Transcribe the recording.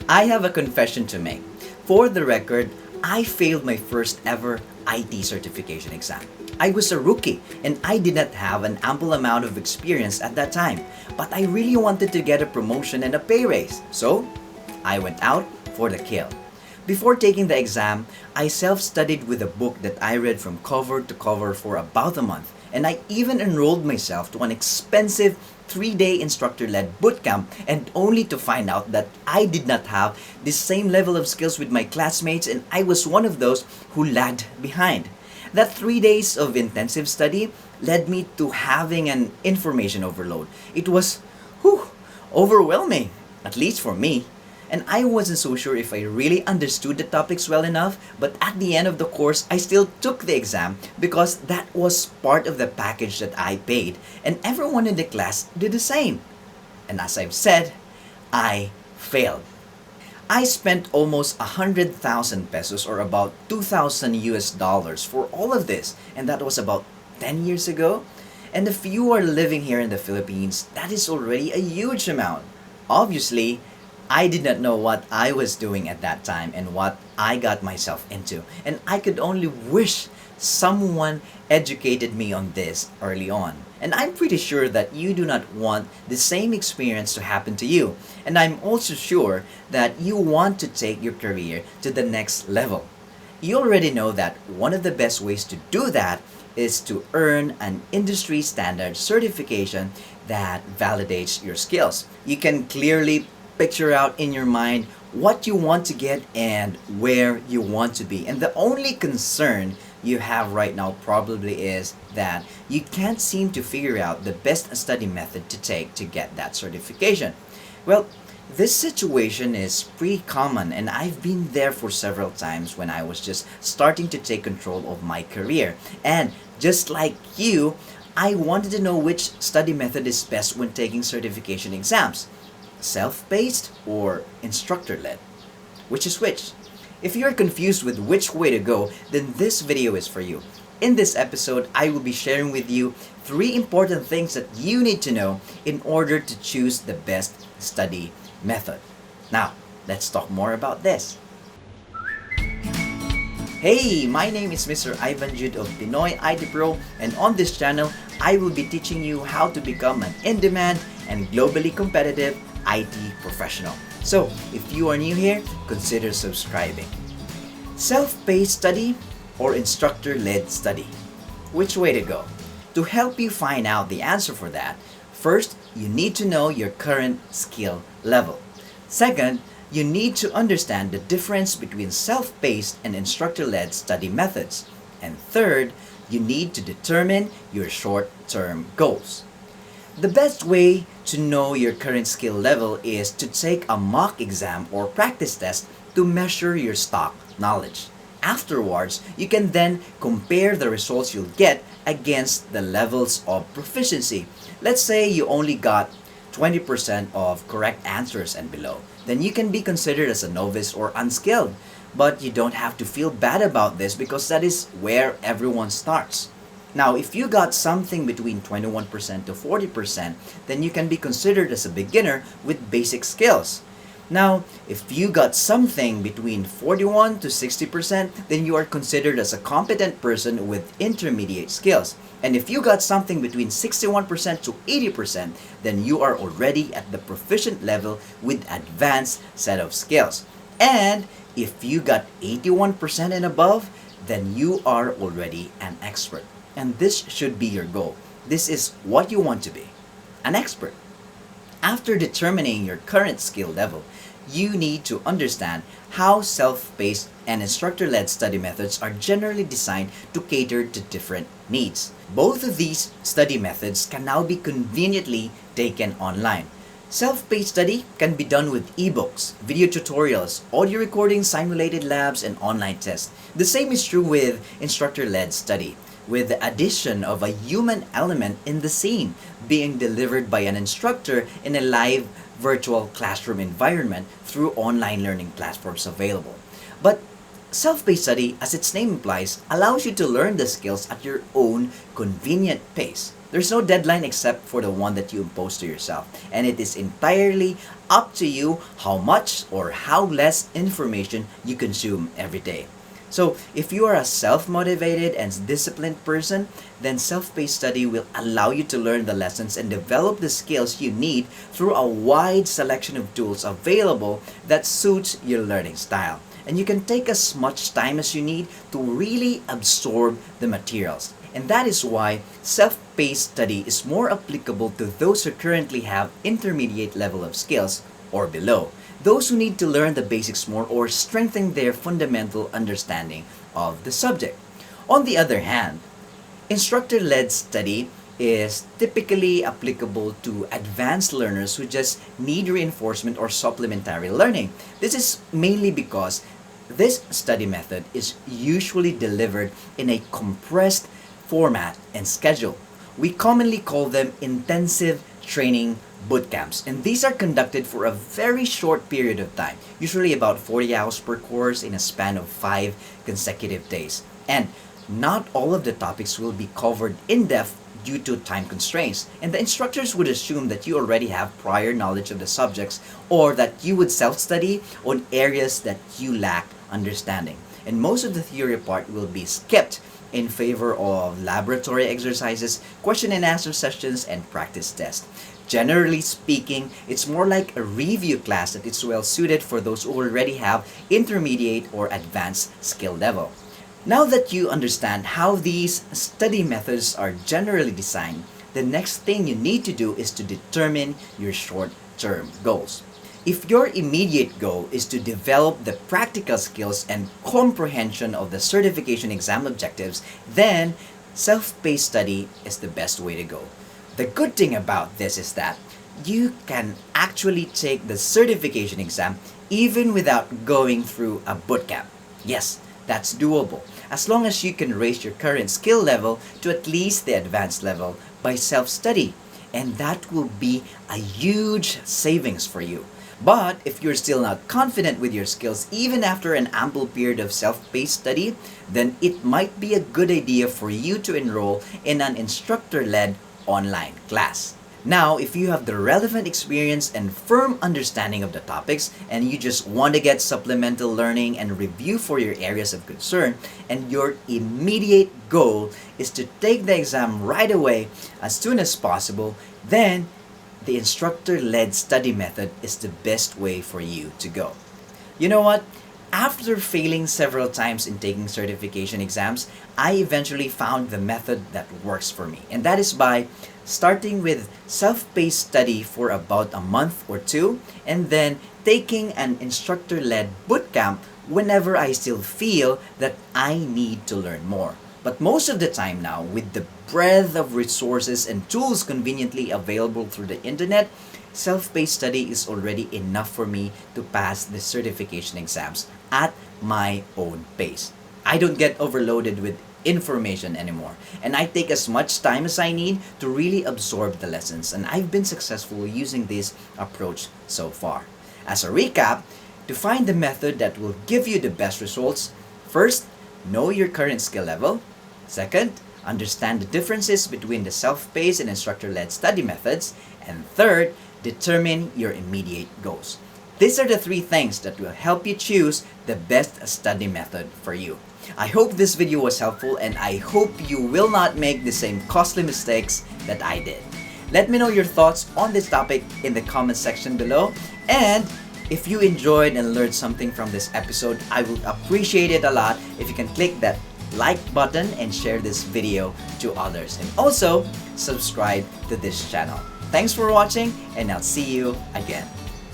I have a confession to make. For the record, I failed my first ever IT certification exam. I was a rookie and I did not have an ample amount of experience at that time, but I really wanted to get a promotion and a pay raise. So, I went out for the kill. Before taking the exam, I self-studied with a book that I read from cover to cover for about a month, and I even enrolled myself to an expensive 3-day instructor-led bootcamp, and only to find out that I did not have the same level of skills with my classmates, and I was one of those who lagged behind. That 3 days of intensive study led me to having an information overload. It was overwhelming, at least for me. And I wasn't so sure if I really understood the topics well enough, but at the end of the course, I still took the exam because that was part of the package that I paid, and everyone in the class did the same. And as I've said, I failed. I spent almost 100,000 pesos or about 2,000 US dollars for all of this, and that was about 10 years ago. And if you are living here in the Philippines, that is already a huge amount. Obviously, I did not know what I was doing at that time and what I got myself into, and I could only wish someone educated me on this early on. And I'm pretty sure that you do not want the same experience to happen to you. And I'm also sure that you want to take your career to the next level. You already know that one of the best ways to do that is to earn an industry standard certification that validates your skills. You can clearly picture out in your mind what you want to get and where you want to be. And the only concern you have right now probably is that you can't seem to figure out the best study method to take to get that certification. Well, this situation is pretty common, and I've been there for several times when I was just starting to take control of my career. And just like you, I wanted to know which study method is best when taking certification exams: self-paced or instructor-led? Which is which? If you're confused with which way to go, then this video is for you. In this episode, I will be sharing with you 3 important things that you need to know in order to choose the best study method. Now, let's talk more about this. Hey, my name is Mr. Ivan Jude of Pinoy IT Pro, and on this channel, I will be teaching you how to become an in-demand and globally competitive IT professional. So, if you are new here, consider subscribing. Self-paced study or instructor-led study? Which way to go? To help you find out the answer for that, first, you need to know your current skill level. Second, you need to understand the difference between self-paced and instructor-led study methods. And third, you need to determine your short-term goals. The best way to know your current skill level is to take a mock exam or practice test to measure your stock knowledge. Afterwards, you can then compare the results you'll get against the levels of proficiency. Let's say you only got 20% of correct answers and below. Then you can be considered as a novice or unskilled. But you don't have to feel bad about this because that is where everyone starts. Now, if you got something between 21% to 40%, then you can be considered as a beginner with basic skills. Now, if you got something between 41 to 60%, then you are considered as a competent person with intermediate skills. And if you got something between 61% to 80%, then you are already at the proficient level with advanced set of skills. And if you got 81% and above, then you are already an expert. And this should be your goal. This is what you want to be, an expert. After determining your current skill level, you need to understand how self-paced and instructor-led study methods are generally designed to cater to different needs. Both of these study methods can now be conveniently taken online. Self-paced study can be done with ebooks, video tutorials, audio recordings, simulated labs, and online tests. The same is true with instructor-led study, with the addition of a human element in the scene, being delivered by an instructor in a live virtual classroom environment through online learning platforms available. But self-paced study, as its name implies, allows you to learn the skills at your own convenient pace. There's no deadline except for the one that you impose to yourself, and it is entirely up to you how much or how less information you consume every day. So, if you are a self-motivated and disciplined person, then self-paced study will allow you to learn the lessons and develop the skills you need through a wide selection of tools available that suits your learning style. And you can take as much time as you need to really absorb the materials. And that is why self-paced study is more applicable to those who currently have intermediate level of skills or below. Those who need to learn the basics more or strengthen their fundamental understanding of the subject. On the other hand, instructor-led study is typically applicable to advanced learners who just need reinforcement or supplementary learning. This is mainly because this study method is usually delivered in a compressed format and schedule. We commonly call them intensive training boot camps, and these are conducted for a very short period of time, usually about 40 hours per course in a span of 5 consecutive days. And not all of the topics will be covered in depth due to time constraints, and the instructors would assume that you already have prior knowledge of the subjects or that you would self-study on areas that you lack understanding. And most of the theory part will be skipped in favor of laboratory exercises, question and answer sessions, and practice tests. Generally speaking, it's more like a review class that is well suited for those who already have intermediate or advanced skill level. Now that you understand how these study methods are generally designed, the next thing you need to do is to determine your short-term goals. If your immediate goal is to develop the practical skills and comprehension of the certification exam objectives, then self-paced study is the best way to go. The good thing about this is that you can actually take the certification exam even without going through a bootcamp. Yes, that's doable, as long as you can raise your current skill level to at least the advanced level by self-study, and that will be a huge savings for you. But if you're still not confident with your skills even after an ample period of self-paced study, then it might be a good idea for you to enroll in an instructor-led online class. Now, if you have the relevant experience and firm understanding of the topics, and you just want to get supplemental learning and review for your areas of concern, and your immediate goal is to take the exam right away as soon as possible, then the instructor-led study method is the best way for you to go. You know what? After failing several times in taking certification exams, I eventually found the method that works for me. And that is by starting with self-paced study for about a month or two, and then taking an instructor-led bootcamp whenever I still feel that I need to learn more. But most of the time now, with the breadth of resources and tools conveniently available through the internet, self-paced study is already enough for me to pass the certification exams at my own pace. I don't get overloaded with information anymore, and I take as much time as I need to really absorb the lessons, and I've been successful using this approach so far. As a recap, to find the method that will give you the best results, first, know your current skill level. Second, understand the differences between the self-paced and instructor-led study methods. And third, determine your immediate goals. These are the 3 things that will help you choose the best study method for you. I hope this video was helpful, and I hope you will not make the same costly mistakes that I did. Let me know your thoughts on this topic in the comment section below, and if you enjoyed and learned something from this episode, I would appreciate it a lot if you can click that like button and share this video to others, and also subscribe to this channel. Thanks for watching, and I'll see you again.